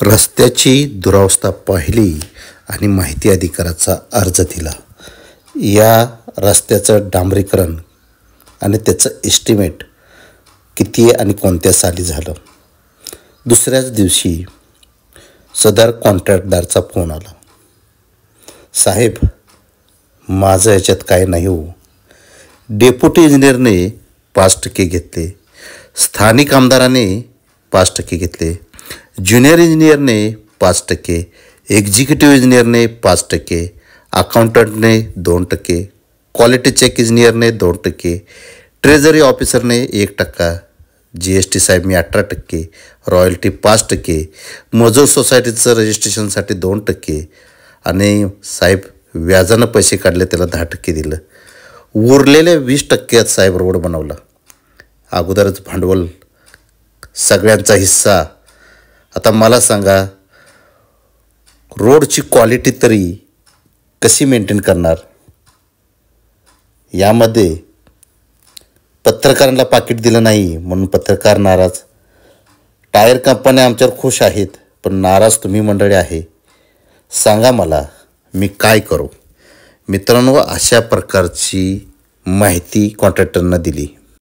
रस्त्याची दुरावस्था पाहिली आणि माहिती अधिकाराचा अर्ज दिला. या रस्त्याचं डांबरीकरण आणि त्याचं एस्टिमेट किती आहे आणि कोणत्या साली झालं. दुसऱ्याच दिवशी सदर कॉन्ट्रॅक्टदारचा फोन आला. साहेब, माझं याच्यात काय नाही हो. डेप्युटी इंजिनियरने 5% घेतले, स्थानिक आमदाराने 5% घेतले, ज्युनियर इंजिनियरने 5%, एक्झिक्युटिव्ह इंजिनियरने 5%, अकाउंटंटने 2%, क्वालिटी चेक इंजिनियरने 2%, ट्रेझरी ऑफिसरने 1%, GST साहेब मी 18%, रॉयल्टी 5%, मजूर सोसायटीचं रजिस्ट्रेशनसाठी 2% आणि साहेब व्याजानं पैसे काढले त्याला 10% दिलं. उरलेल्या 20% साहेब रोड बनवला. अगोदरच भांडवल सगळ्यांचा हिस्सा. आता मला सांगा, रोडची क्वालिटी तरी कशी मेंटेन करणार. यामध्ये पत्रकारांना पाकिट दिलं नाही म्हणून पत्रकार नाराज. टायर कंपन्या आमच्यावर खुश आहेत, पण नाराज तुम्ही मंडळी आहे. सांगा मला मी काय करू. मित्रांनो, अशा प्रकारची माहिती कॉन्ट्रॅक्टरनं दिली.